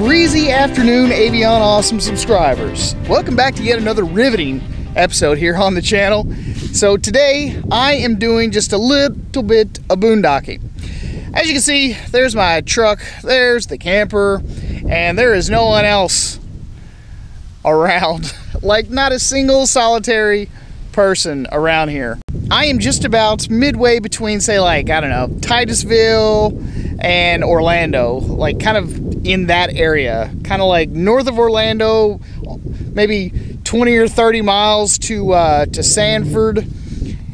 breezy afternoon, Avion awesome subscribers. Welcome back to yet another riveting episode here on the channel. So today I am doing just a little bit of boondocking. As you can see, there's my truck, there's the camper, and there is no one else around. Like, not a single solitary person around here. I am just about midway between, say, like, I don't know, Titusville and Orlando, like kind of in that area, kind of like north of Orlando, maybe 20 or 30 miles to Sanford.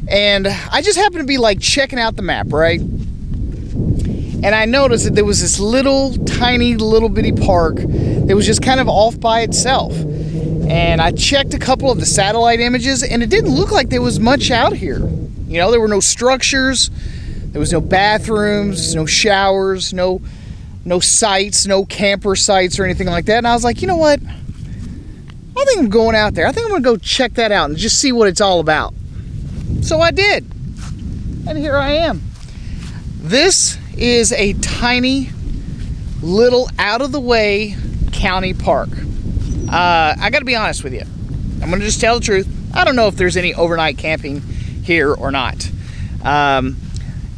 And I just happened to be like checking out the map, right? And I noticed that there was this little tiny little bitty park that was just kind of off by itself. And I checked a couple of the satellite images, and it didn't look like there was much out here. You know, there were no structures, there was no bathrooms, no showers, no sites, no camper sites or anything like that. And I was like, you know what? I think I'm going out there. I think I'm gonna go check that out and just see what it's all about. So I did, and here I am. This is a tiny little out-of-the-way county park. I gotta be honest with you. I'm gonna just tell the truth. I don't know if there's any overnight camping here or not.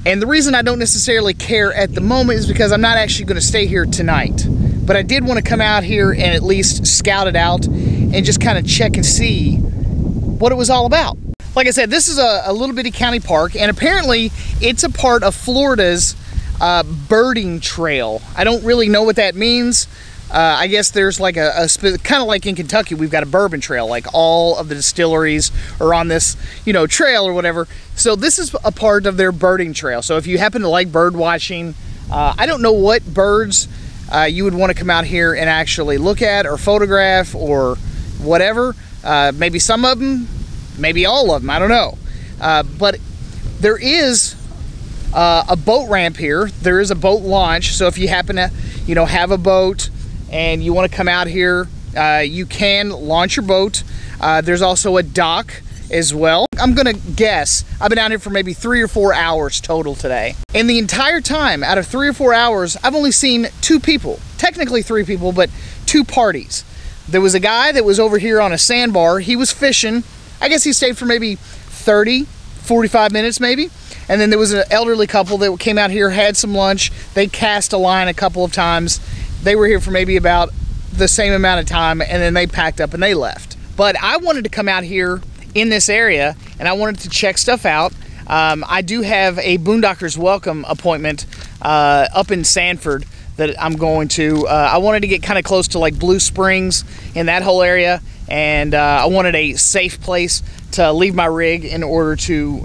And the reason I don't necessarily care at the moment is because I'm not actually gonna stay here tonight. But I did want to come out here and at least scout it out and just kind of check and see what it was all about. Like I said, this is a little bitty county park, and apparently it's a part of Florida's birding trail. I don't really know what that means. I guess there's like kind of like in Kentucky, we've got a bourbon trail, like all of the distilleries are on this, you know, trail or whatever. So this is a part of their birding trail. So if you happen to like bird watching, I don't know what birds you would want to come out here and actually look at or photograph or whatever. Maybe some of them, maybe all of them, I don't know. But there is a boat ramp here. There is a boat launch. So if you happen to, you know, have a boat and you want to come out here, you can launch your boat. There's also a dock as well. I'm gonna guess I've been out here for maybe 3 or 4 hours total today. And the entire time, out of 3 or 4 hours, I've only seen 2 people. Technically 3 people, but 2 parties. There was a guy that was over here on a sandbar. He was fishing. I guess he stayed for maybe 30, 45 minutes maybe. And then there was an elderly couple that came out here, had some lunch. They cast a line a couple of times. They were here for maybe about the same amount of time, and then they packed up and they left. But I wanted to come out here in this area, and I wanted to check stuff out. I do have a Boondockers Welcome appointment up in Sanford that I'm going to. I wanted to get kind of close to like Blue Springs in that whole area, and I wanted a safe place to leave my rig in order to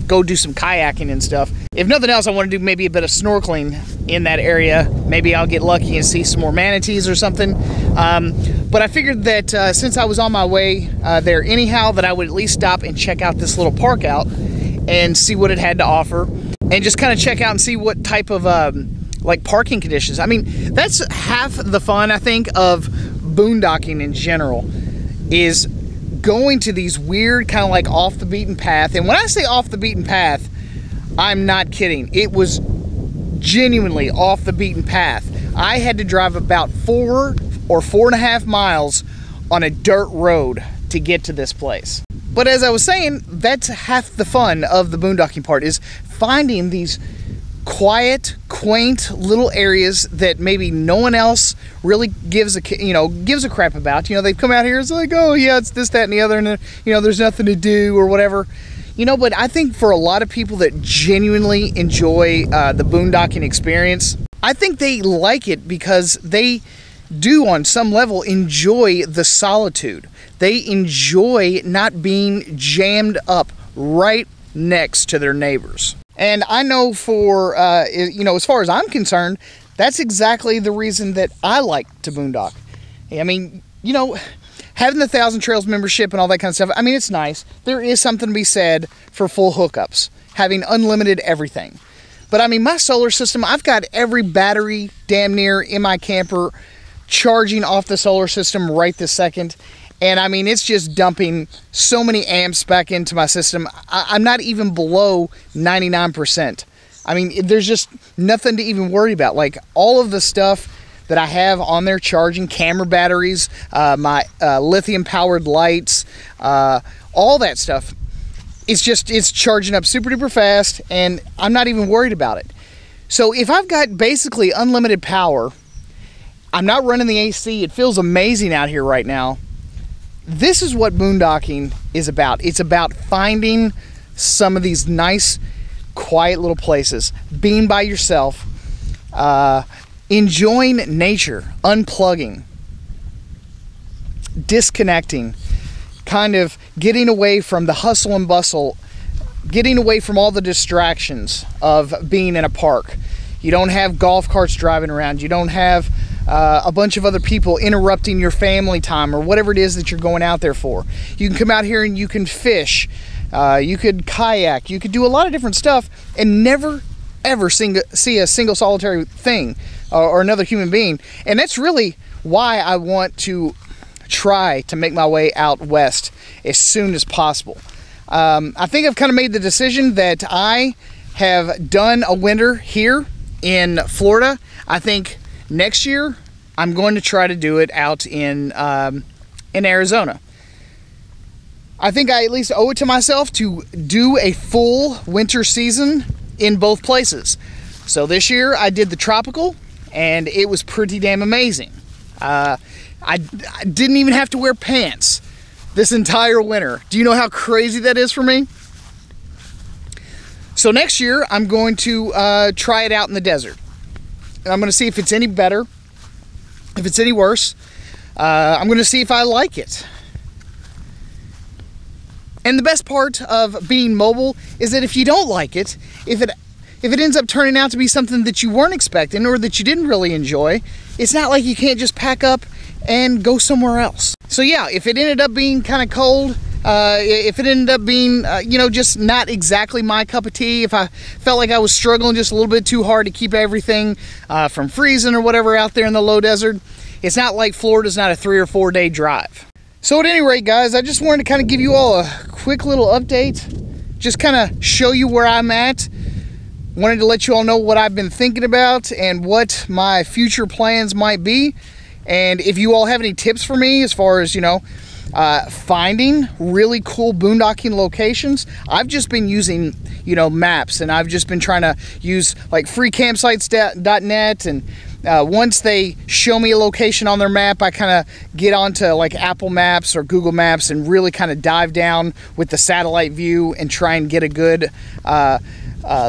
go do some kayaking and stuff. If nothing else, I want to do maybe a bit of snorkeling in that area. Maybe I'll get lucky and see some more manatees or something. But I figured that since I was on my way there anyhow, that I would at least stop and check out this little park out and see what it had to offer, and just kind of check out and see what type of like parking conditions. I mean, that's half the fun, I think, of boondocking in general, is going to these weird kind of like off the beaten path. And when I say off the beaten path, I'm not kidding. It was genuinely off the beaten path. I had to drive about 4 or 4.5 miles on a dirt road to get to this place. But as I was saying, that's half the fun of the boondocking part, is finding these quiet, quaint little areas that maybe no one else really gives a crap about. You know, they've come out here, it's like, oh yeah, it's this, that, and the other, and you know, there's nothing to do or whatever. You know, but I think for a lot of people that genuinely enjoy the boondocking experience, I think they like it because they do on some level enjoy the solitude. They enjoy not being jammed up right next to their neighbors. And I know for, you know, as far as I'm concerned, that's exactly the reason that I like to boondock. I mean, you know, having the 1,000 Trails membership and all that kind of stuff, I mean, it's nice. There is something to be said for full hookups, having unlimited everything. But I mean, my solar system, I've got every battery damn near in my camper charging off the solar system right this second. And I mean, it's just dumping so many amps back into my system. I'm not even below 99%. I mean, there's just nothing to even worry about. Like, all of the stuff that I have on there charging, camera batteries, my lithium powered lights, all that stuff. It's charging up super duper fast, and I'm not even worried about it. So if I've got basically unlimited power, I'm not running the AC, it feels amazing out here right now. This is what boondocking is about. It's about finding some of these nice, quiet little places, being by yourself, enjoying nature, unplugging, disconnecting, kind of getting away from the hustle and bustle, getting away from all the distractions of being in a park. You don't have golf carts driving around. You don't have a bunch of other people interrupting your family time or whatever it is that you're going out there for. You can come out here and you can fish. You could kayak. You could do a lot of different stuff and never, ever see a single solitary thing or another human being. And that's really why I want to try to make my way out west as soon as possible. I think I've kind of made the decision that I have done a winter here in Florida. I think next year I'm going to try to do it out in Arizona. I think I at least owe it to myself to do a full winter season in both places. So this year I did the tropical, and it was pretty damn amazing. I didn't even have to wear pants this entire winter. Do you know how crazy that is for me? So next year I'm going to try it out in the desert. And I'm going to see if it's any better, if it's any worse. I'm going to see if I like it. And the best part of being mobile is that if you don't like it, if it ends up turning out to be something that you weren't expecting or that you didn't really enjoy, it's not like you can't just pack up and go somewhere else. So yeah, if it ended up being kind of cold, if it ended up being, you know, just not exactly my cup of tea, if I felt like I was struggling just a little bit too hard to keep everything from freezing or whatever out there in the low desert, it's not like Florida's not a 3 or 4 day drive. So at any rate, guys, I just wanted to kind of give you all a quick little update, just kind of show you where I'm at. Wanted to let you all know what I've been thinking about and what my future plans might be. And if you all have any tips for me as far as, you know, finding really cool boondocking locations, I've just been using, you know, maps, and I've just been trying to use like freecampsites.net, and once they show me a location on their map, I kind of get onto like Apple Maps or Google Maps and really kind of dive down with the satellite view and try and get a good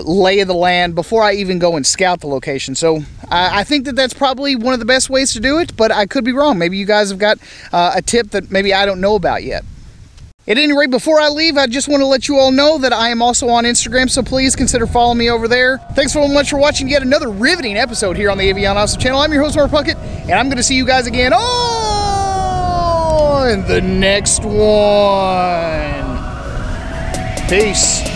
lay of the land before I even go and scout the location. So I think that that's probably one of the best ways to do it, but I could be wrong. Maybe you guys have got a tip that maybe I don't know about yet. At any rate, before I leave, I just want to let you all know that I am also on Instagram, so please consider following me over there. Thanks so much for watching yet another riveting episode here on the Avion Awesome channel. I'm your host, Mark Puckett, and I'm going to see you guys again on the next one. Peace.